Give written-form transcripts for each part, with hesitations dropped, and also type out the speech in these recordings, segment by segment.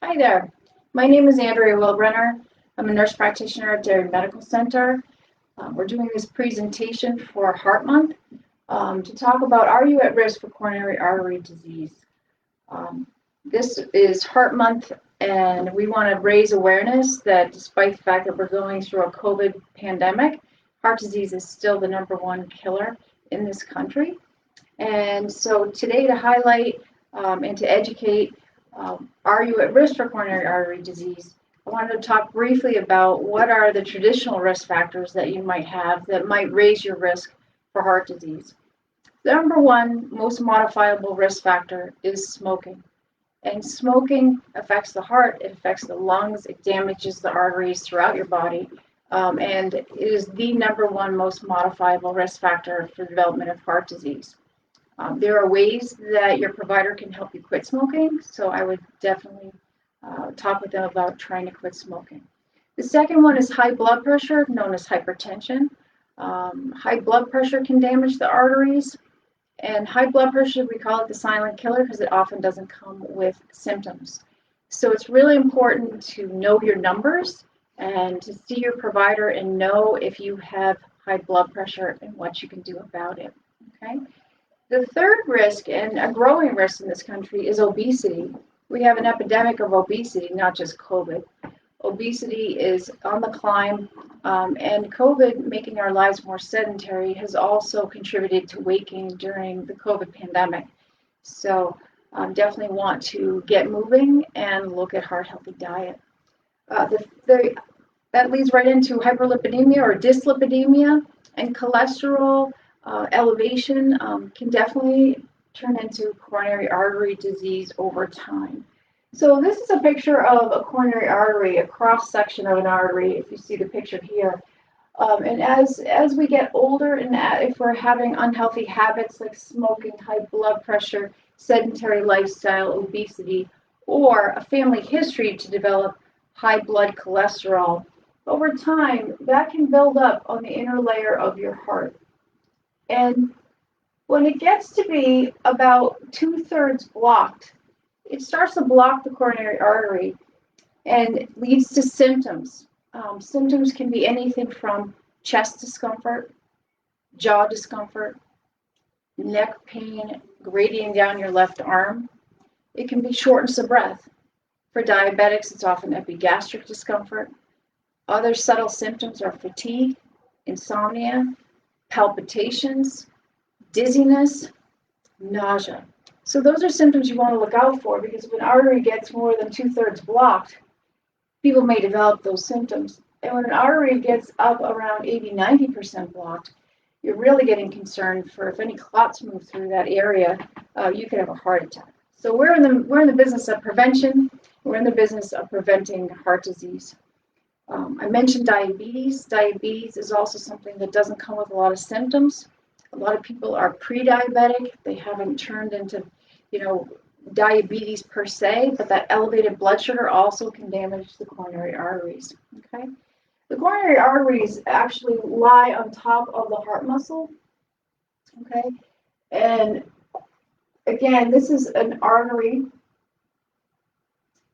Hi there. My name is Andrea Weilbrenner. I'm a nurse practitioner at Derry Medical Center. We're doing this presentation for Heart Month to talk about, are you at risk for coronary artery disease? This is Heart Month, and we want to raise awareness that despite the fact that we're going through a COVID pandemic, heart disease is still the #1 killer in this country. And so today, to highlight and to educate, are you at risk for coronary artery disease? I wanted to talk briefly about what are the traditional risk factors that you might have that might raise your risk for heart disease. The #1 most modifiable risk factor is smoking. And smoking affects the heart, it affects the lungs, it damages the arteries throughout your body, and it is the #1 most modifiable risk factor for the development of heart disease. There are ways that your provider can help you quit smoking, so I would definitely talk with them about trying to quit smoking. The second one is high blood pressure, known as hypertension. High blood pressure can damage the arteries, and high blood pressure, we call it the silent killer because it often doesn't come with symptoms. So it's really important to know your numbers and to see your provider and know if you have high blood pressure and what you can do about it. Okay. The third risk, and a growing risk in this country, is obesity. We have an epidemic of obesity, not just COVID. Obesity is on the climb, and COVID, making our lives more sedentary, has also contributed to weight gain during the COVID pandemic. So definitely want to get moving and look at heart-healthy diet. That leads right into hyperlipidemia or dyslipidemia, and cholesterol elevation can definitely turn into coronary artery disease over time. So this is a picture of a coronary artery, a cross section of an artery, if you see the picture here. And as we get older, and if we're having unhealthy habits like smoking, high blood pressure, sedentary lifestyle, obesity, or a family history to develop high blood cholesterol, over time that can build up on the inner layer of your heart. And when it gets to be about 2/3 blocked, it starts to block the coronary artery and leads to symptoms. Symptoms can be anything from chest discomfort, jaw discomfort, neck pain radiating down your left arm. It can be shortness of breath. For diabetics, it's often epigastric discomfort. Other subtle symptoms are fatigue, insomnia, palpitations, dizziness, nausea. So those are symptoms you want to look out for, because if an artery gets more than 2/3 blocked, people may develop those symptoms. And when an artery gets up around 80-90% blocked, you're really getting concerned for if any clots move through that area, you could have a heart attack. So we're in the business of prevention. We're in the business of preventing heart disease. I mentioned diabetes. Diabetes is also something that doesn't come with a lot of symptoms. A lot of people are pre-diabetic. They haven't turned into, diabetes per se, but that elevated blood sugar also can damage the coronary arteries. Okay, the coronary arteries actually lie on top of the heart muscle. Okay, and again, this is an artery,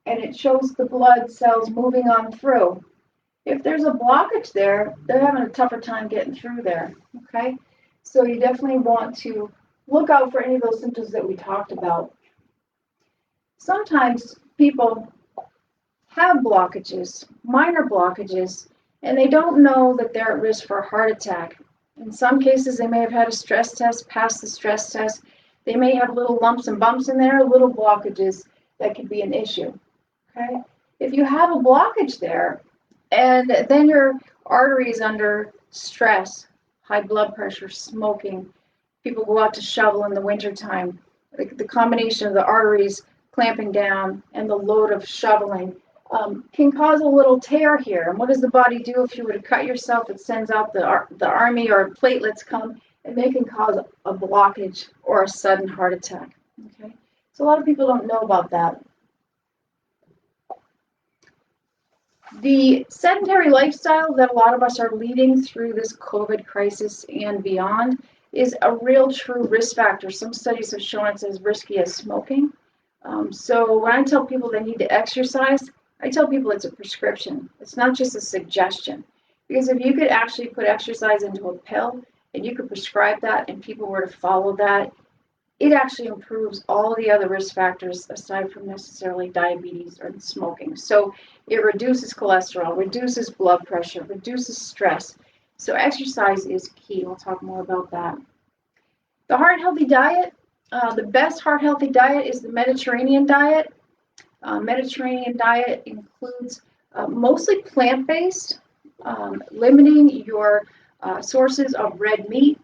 and it shows the blood cells moving on through. If there's a blockage there, they're having a tougher time getting through there. Okay, so you definitely want to look out for any of those symptoms that we talked about. Sometimes people have blockages, minor blockages, and they don't know that they're at risk for a heart attack. In some cases, they may have had a stress test, passed the stress test. They may have little lumps and bumps in there, little blockages that could be an issue. Okay, if you have a blockage there, and then your artery is under stress, high blood pressure, smoking, people go out to shovel in the wintertime, the combination of the arteries clamping down and the load of shoveling can cause a little tear here. And what does the body do if you were to cut yourself? It sends out the army, or platelets come, and they can cause a blockage or a sudden heart attack. Okay, so a lot of people don't know about that. The sedentary lifestyle that a lot of us are leading through this COVID crisis and beyond is a real true risk factor. Some studies have shown it's as risky as smoking. So when I tell people they need to exercise, I tell people it's a prescription. It's not just a suggestion. Because if you could actually put exercise into a pill and you could prescribe that and people were to follow that, it actually improves all the other risk factors aside from necessarily diabetes or smoking. So it reduces cholesterol, reduces blood pressure, reduces stress. So exercise is key. We'll talk more about that. The heart healthy diet, the best heart healthy diet is the Mediterranean diet. Mediterranean diet includes mostly plant-based, limiting your sources of red meat.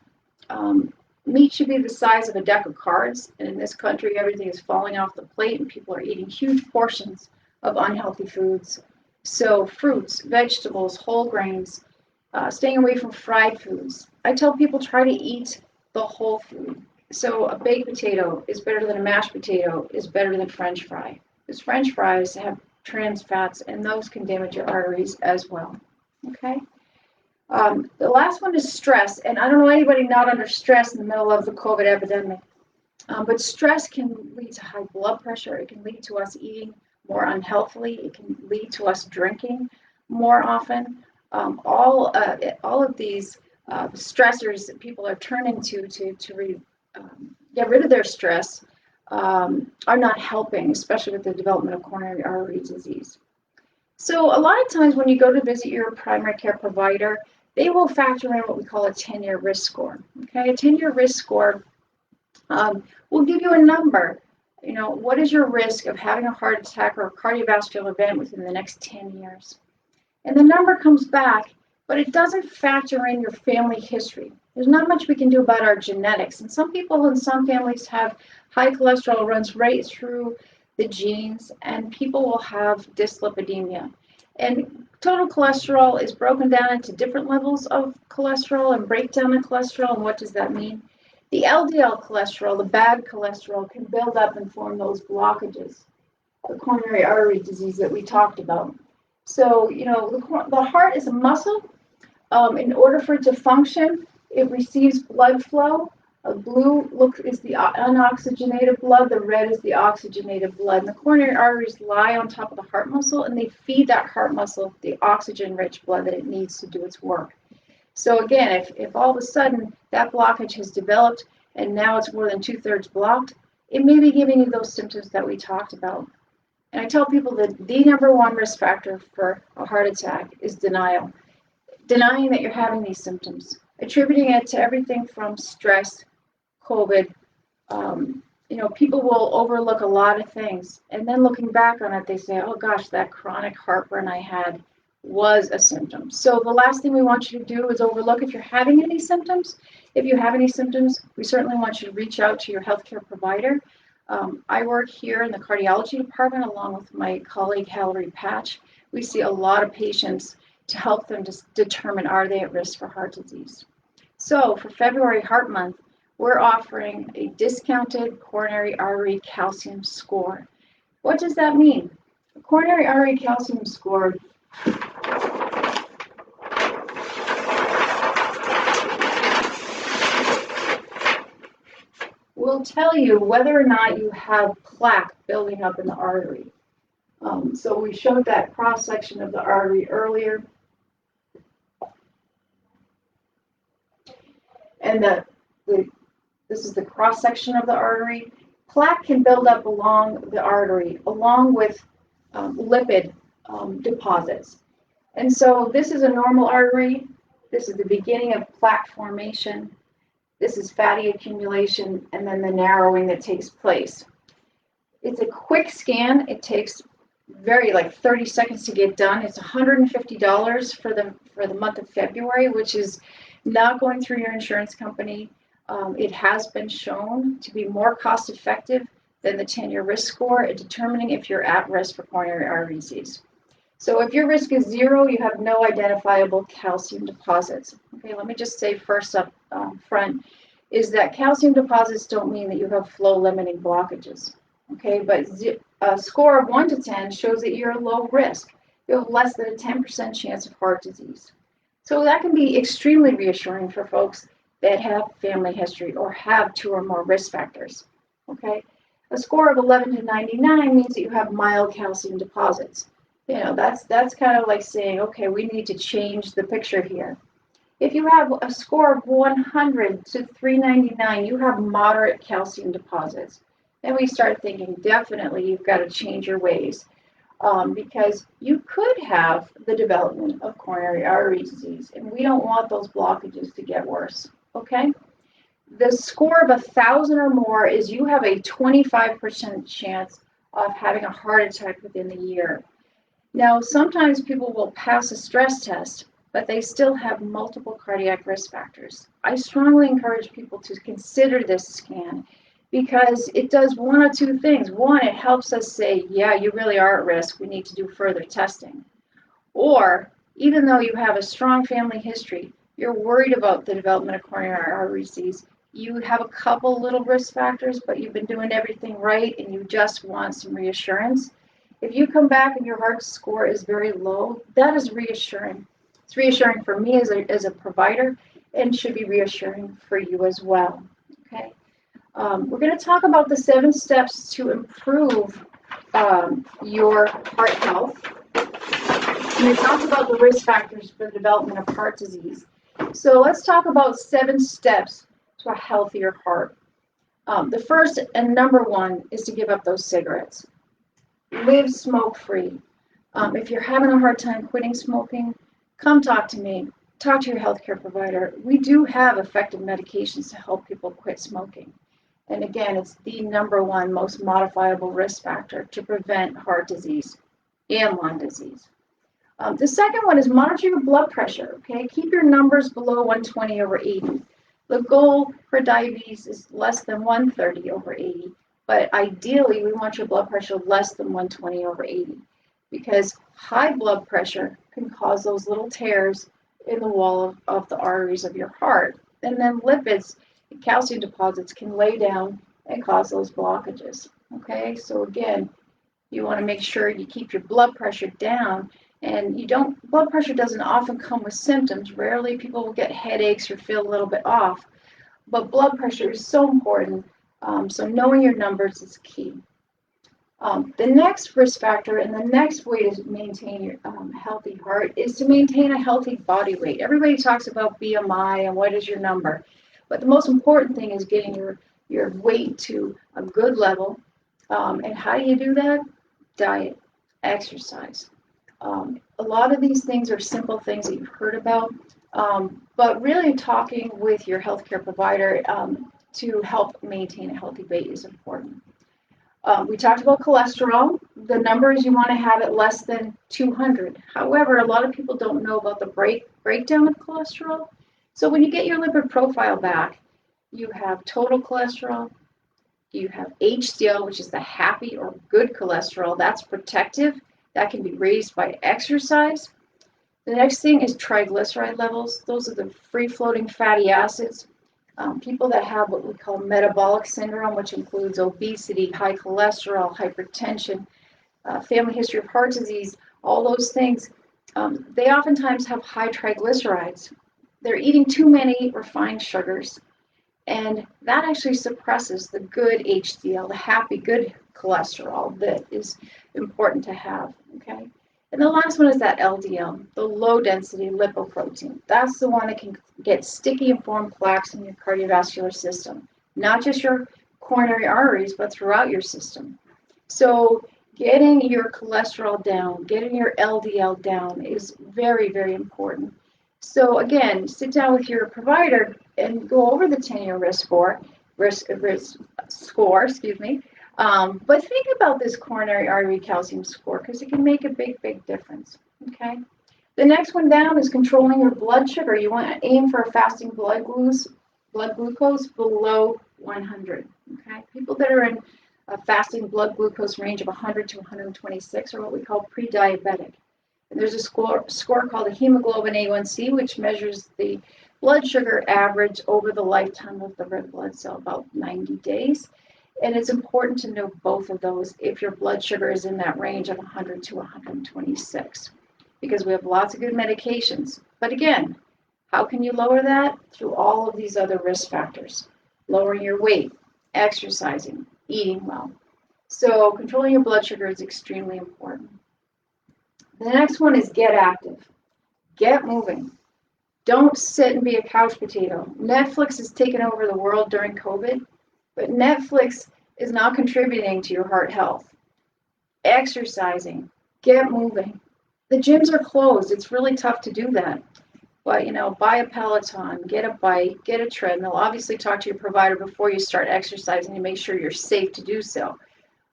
Meat should be the size of a deck of cards, and in this country, everything is falling off the plate, and people are eating huge portions of unhealthy foods. So fruits, vegetables, whole grains, staying away from fried foods. I tell people try to eat the whole food. So a baked potato is better than a mashed potato, is better than French fry. Because French fries have trans fats, and those can damage your arteries as well. Okay? The last one is stress, and I don't know anybody not under stress in the middle of the COVID epidemic, but stress can lead to high blood pressure. It can lead to us eating more unhealthily. It can lead to us drinking more often. All of these stressors that people are turning to get rid of their stress are not helping, especially with the development of coronary artery disease. So a lot of times when you go to visit your primary care provider, they will factor in what we call a 10-year risk score. Okay, a 10-year risk score will give you a number. You know, what is your risk of having a heart attack or a cardiovascular event within the next 10 years? And the number comes back, but it doesn't factor in your family history. There's not much we can do about our genetics. And some people in some families have high cholesterol runs right through the genes, and people will have dyslipidemia. And total cholesterol is broken down into different levels of cholesterol and breakdown in cholesterol. And what does that mean? The LDL cholesterol, the bad cholesterol, can build up and form those blockages, the coronary artery disease that we talked about. So, you know, the heart is a muscle. In order for it to function, it receives blood flow. Blue is the unoxygenated blood, the red is the oxygenated blood. And the coronary arteries lie on top of the heart muscle, and they feed that heart muscle the oxygen-rich blood that it needs to do its work. So again, if all of a sudden that blockage has developed and now it's more than 2/3 blocked, it may be giving you those symptoms that we talked about. And I tell people that the number one risk factor for a heart attack is denial. Denying that you're having these symptoms, attributing it to everything from stress, COVID. You know, people will overlook a lot of things, and then looking back on it, they say, oh gosh, that chronic heartburn I had was a symptom. So the last thing we want you to do is overlook if you're having any symptoms. If you have any symptoms, we certainly want you to reach out to your healthcare provider. I work here in the cardiology department along with my colleague Hallery Patch. We see a lot of patients to help them to determine are they at risk for heart disease. So for February Heart Month, we're offering a discounted coronary artery calcium score. What does that mean? A coronary artery calcium score will tell you whether or not you have plaque building up in the artery. So we showed that cross section of the artery earlier. And this is the cross section of the artery. Plaque can build up along the artery, along with lipid deposits. And so this is a normal artery. This is the beginning of plaque formation. This is fatty accumulation, and then the narrowing that takes place. It's a quick scan. It takes like 30 seconds to get done. It's $150 for the month of February, which is not going through your insurance company. It has been shown to be more cost effective than the 10-year risk score at determining if you're at risk for coronary artery disease. So if your risk is 0, you have no identifiable calcium deposits. Okay, let me just say first up front is that calcium deposits don't mean that you have flow limiting blockages. Okay, but a score of 1 to 10 shows that you're low risk. You have less than a 10% chance of heart disease. So that can be extremely reassuring for folks that have family history or have 2 or more risk factors. Okay, A score of 11 to 99 means that you have mild calcium deposits. That's kind of like saying, okay, we need to change the picture here. If you have a score of 100 to 399, you have moderate calcium deposits. Then we start thinking, definitely you've got to change your ways, because you could have the development of coronary artery disease, and we don't want those blockages to get worse, okay? The score of 1,000 or more is you have a 25% chance of having a heart attack within the year. Now, sometimes people will pass a stress test, but they still have multiple cardiac risk factors. I strongly encourage people to consider this scan because it does one of two things. One, it helps us say, yeah, you really are at risk. We need to do further testing. Or, even though you have a strong family history, you're worried about the development of coronary artery disease. You have a couple little risk factors, but you've been doing everything right and you just want some reassurance. If you come back and your heart score is very low, that is reassuring. It's reassuring for me as a provider and should be reassuring for you as well. Okay. We're going to talk about the 7 steps to improve your heart health. And it talks about the risk factors for the development of heart disease. So let's talk about 7 steps to a healthier heart. The first and number one is to give up those cigarettes. Live smoke-free. If you're having a hard time quitting smoking, come talk to me. Talk to your healthcare provider. We do have effective medications to help people quit smoking. And again, it's the number one most modifiable risk factor to prevent heart disease and lung disease. The second one is monitor your blood pressure, okay? Keep your numbers below 120 over 80. The goal for diabetes is less than 130 over 80, but ideally we want your blood pressure less than 120 over 80 because high blood pressure can cause those little tears in the wall of the arteries of your heart. And then lipids and calcium deposits can lay down and cause those blockages, okay? So again, you want to make sure you keep your blood pressure down. And blood pressure doesn't often come with symptoms. Rarely people will get headaches or feel a little bit off. But blood pressure is so important. So knowing your numbers is key. The next risk factor and the next way to maintain your healthy heart is to maintain a healthy body weight. Everybody talks about BMI and what is your number. But the most important thing is getting your weight to a good level. And how do you do that? Diet, exercise. A lot of these things are simple things that you've heard about, but really talking with your healthcare provider to help maintain a healthy weight is important. We talked about cholesterol. The numbers you want to have it less than 200. However, a lot of people don't know about the breakdown of cholesterol. So when you get your lipid profile back, you have total cholesterol, you have HDL, which is the happy or good cholesterol. That's protective. That can be raised by exercise. The next thing is triglyceride levels. Those are the free-floating fatty acids. People that have what we call metabolic syndrome, which includes obesity, high cholesterol, hypertension, family history of heart disease, all those things, they oftentimes have high triglycerides. They're eating too many refined sugars, and that actually suppresses the good HDL, the happy, good cholesterol that is important to have, okay? And the last one is that LDL, the low-density lipoprotein. That's the one that can get sticky and form plaques in your cardiovascular system, not just your coronary arteries, but throughout your system. So getting your cholesterol down, getting your LDL down is very, very important. So again, sit down with your provider and go over the 10-year risk score, but think about this coronary artery calcium score because it can make a big, big difference, okay? The next one down is controlling your blood sugar. You want to aim for a fasting blood glucose below 100, okay? People that are in a fasting blood glucose range of 100 to 126 are what we call pre-diabetic. And there's a score called the hemoglobin A1C, which measures the blood sugar average over the lifetime of the red blood cell, about 90 days. And it's important to know both of those if your blood sugar is in that range of 100 to 126, because we have lots of good medications. But again, how can you lower that? Through all of these other risk factors. Lowering your weight, exercising, eating well. So controlling your blood sugar is extremely important. The next one is get active. Get moving. Don't sit and be a couch potato. Netflix has taken over the world during COVID, but Netflix is not contributing to your heart health. Exercising. Get moving. The gyms are closed. It's really tough to do that. But, buy a Peloton, get a bike, get a treadmill. Obviously, talk to your provider before you start exercising to make sure you're safe to do so.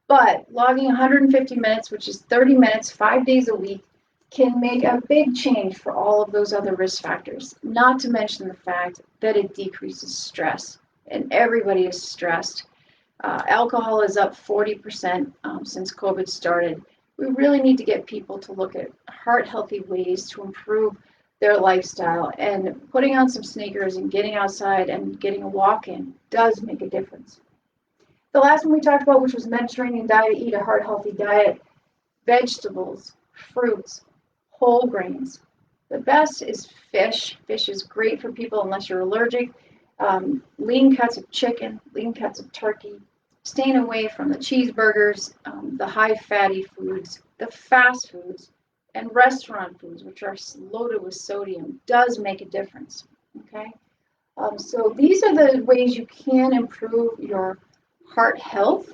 But logging 150 minutes, which is 30 minutes, 5 days a week, can make a big change for all of those other risk factors, not to mention the fact that it decreases stress. And everybody is stressed. Alcohol is up 40% since COVID started. We really need to get people to look at heart-healthy ways to improve their lifestyle, and putting on some sneakers and getting outside and getting a walk in does make a difference. The last one we talked about, which was Mediterranean diet, eat a heart-healthy diet, vegetables, fruits, whole grains. The best is fish. Fish is great for people unless you're allergic. Lean cuts of chicken, lean cuts of turkey. Staying away from the cheeseburgers, the high fatty foods, the fast foods, and restaurant foods, which are loaded with sodium, does make a difference. Okay, so these are the ways you can improve your heart health.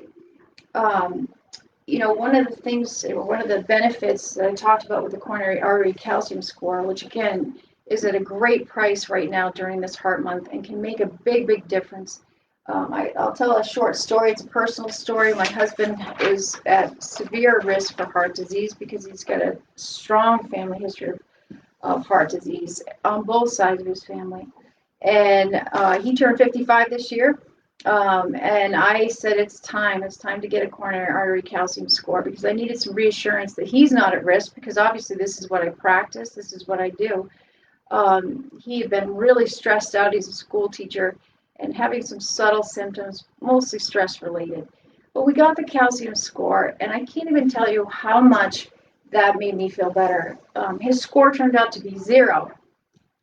One of the things, or one of the benefits that I talked about with the coronary artery calcium score, which again is at a great price right now during this heart month and can make a big, big difference. I'll tell a short story. It's a personal story. My husband is at severe risk for heart disease because he's got a strong family history of heart disease on both sides of his family. And he turned 55 this year. And I said, it's time to get a coronary artery calcium score, because I needed some reassurance that he's not at risk, because obviously this is what I practice, this is what I do. He had been really stressed out. He's a school teacher and having some subtle symptoms, mostly stress related. But we got the calcium score, and I can't even tell you how much that made me feel better. His score turned out to be 0.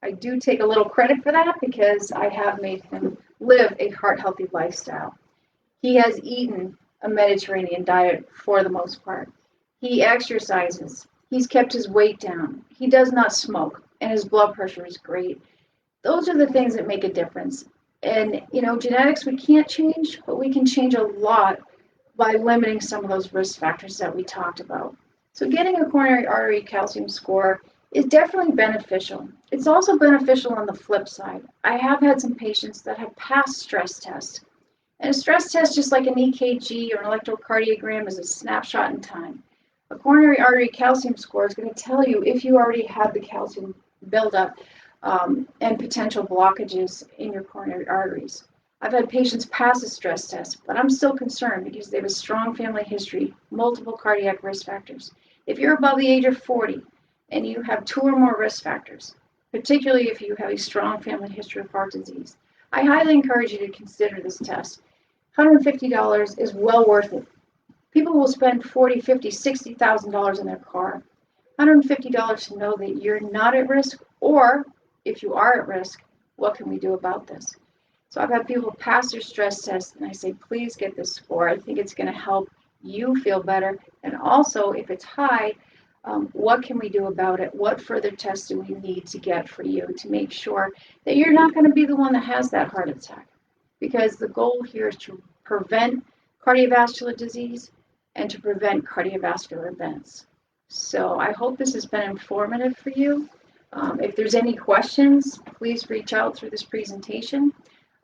I do take a little credit for that because I have made him live a heart-healthy lifestyle. He has eaten a Mediterranean diet for the most part. He exercises. He's kept his weight down. He does not smoke, and his blood pressure is great. Those are the things that make a difference. And, genetics we can't change, but we can change a lot by limiting some of those risk factors that we talked about. So getting a coronary artery calcium score is definitely beneficial. It's also beneficial on the flip side. I have had some patients that have passed stress tests. And a stress test, just like an EKG or an electrocardiogram, is a snapshot in time. A coronary artery calcium score is going to tell you if you already have the calcium buildup and potential blockages in your coronary arteries. I've had patients pass a stress test, but I'm still concerned because they have a strong family history, multiple cardiac risk factors. If you're above the age of 40 and you have 2 or more risk factors, particularly if you have a strong family history of heart disease, I highly encourage you to consider this test. $150 is well worth it. People will spend $40,000, $50,000, $60,000 in their car. $150 to know that you're not at risk, or if you are at risk, what can we do about this? So I've had people pass their stress test, and I say, please get this score. I think it's going to help you feel better. And also, if it's high, what can we do about it? What further tests do we need to get for you to make sure that you're not going to be the one that has that heart attack? Because the goal here is to prevent cardiovascular disease and to prevent cardiovascular events. So I hope this has been informative for you. If there's any questions, please reach out through this presentation.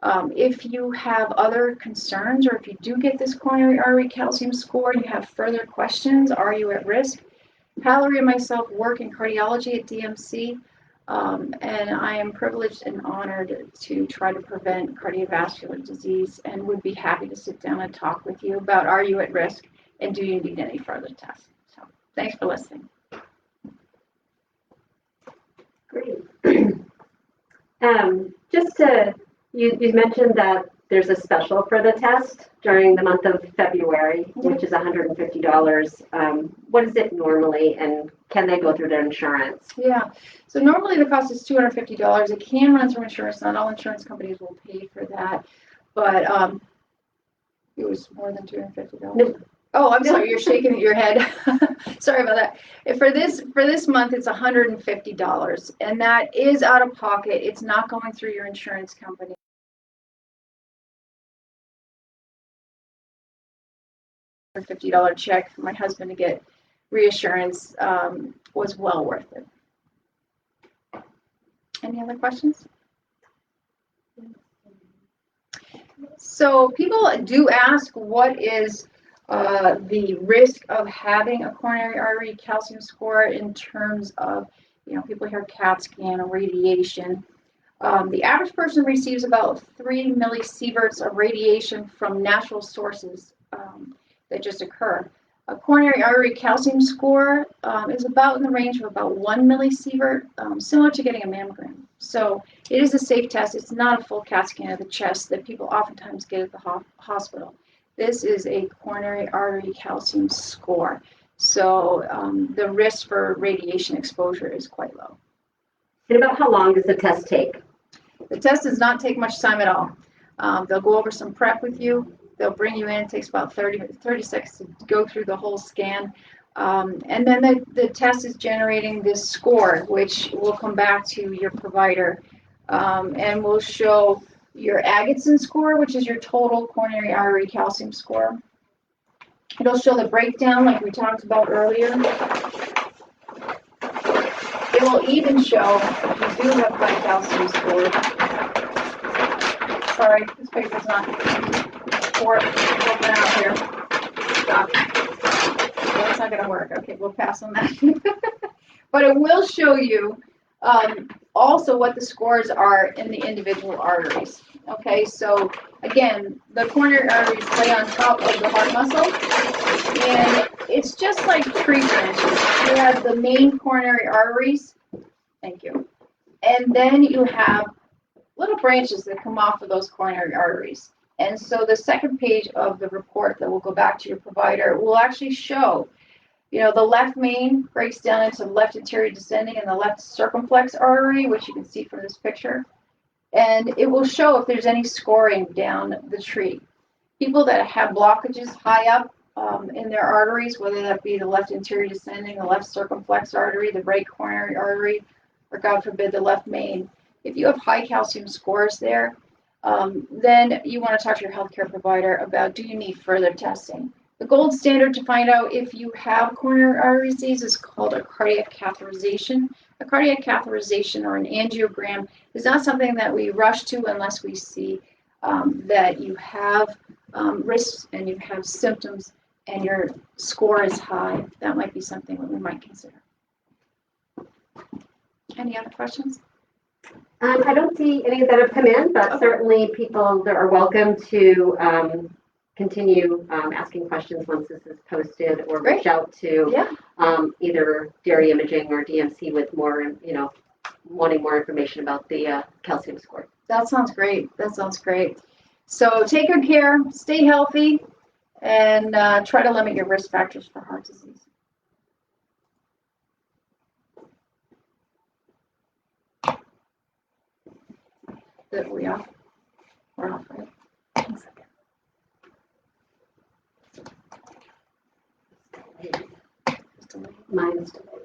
If you have other concerns, or if you do get this coronary artery calcium score and you have further questions, are you at risk? Valerie and myself work in cardiology at DMC, and I am privileged and honored to try to prevent cardiovascular disease, and would be happy to sit down and talk with you about, are you at risk and do you need any further tests? So thanks for listening. Great. You mentioned that there's a special for the test during the month of February, which is $150. What is it normally, and can they go through their insurance? Yeah, so normally the cost is $250. It can run through insurance. Not all insurance companies will pay for that, but it was more than $250. Oh, I'm sorry, you're shaking your head. Sorry about that. For this month, it's $150, and that is out of pocket. It's not going through your insurance company. $50 check for my husband to get reassurance was well worth it. Any other questions? So people do ask, what is the risk of having a coronary artery calcium score in terms of, people hear CAT scan or radiation. The average person receives about 3 millisieverts of radiation from natural sources that just occur. A coronary artery calcium score is about in the range of about 1 millisievert, similar to getting a mammogram. So it is a safe test. It's not a full CAT scan of the chest that people oftentimes get at the hospital. This is a coronary artery calcium score. So the risk for radiation exposure is quite low. And about how long does the test take? The test does not take much time at all. They'll go over some prep with you. They'll bring you in. It takes about 30 seconds to go through the whole scan. And then the test is generating this score, which will come back to your provider and will show your Agatston score, which is your total coronary artery calcium score. It'll show the breakdown like we talked about earlier. It will even show if you do have high calcium score. Sorry, this paper's not open out here. Stop. That's not going to work. Okay, we'll pass on that. But it will show you also what the scores are in the individual arteries. Okay, so again, the coronary arteries lay on top of the heart muscle, and it's just like tree branches. You have the main coronary arteries. Thank you. And then you have little branches that come off of those coronary arteries. And so the second page of the report that will go back to your provider will actually show, the left main breaks down into the left anterior descending and the left circumflex artery, which you can see from this picture. And it will show if there's any scoring down the tree. People that have blockages high up in their arteries, whether that be the left anterior descending, the left circumflex artery, the right coronary artery, or God forbid, the left main, if you have high calcium scores there, then you want to talk to your healthcare provider about, do you need further testing? The gold standard to find out if you have coronary artery disease is called a cardiac catheterization. A cardiac catheterization or an angiogram is not something that we rush to unless we see that you have risks and you have symptoms and your score is high. That might be something that we might consider. Any other questions? I don't see any that have come in, but certainly people that are welcome to continue asking questions once this is posted, or reach out to either Derry Imaging or DMC with more, wanting more information about the calcium score. That sounds great. So take good care, stay healthy, and try to limit your risk factors for heart disease. That we off? We're off, right? 1 second. Mine's delayed.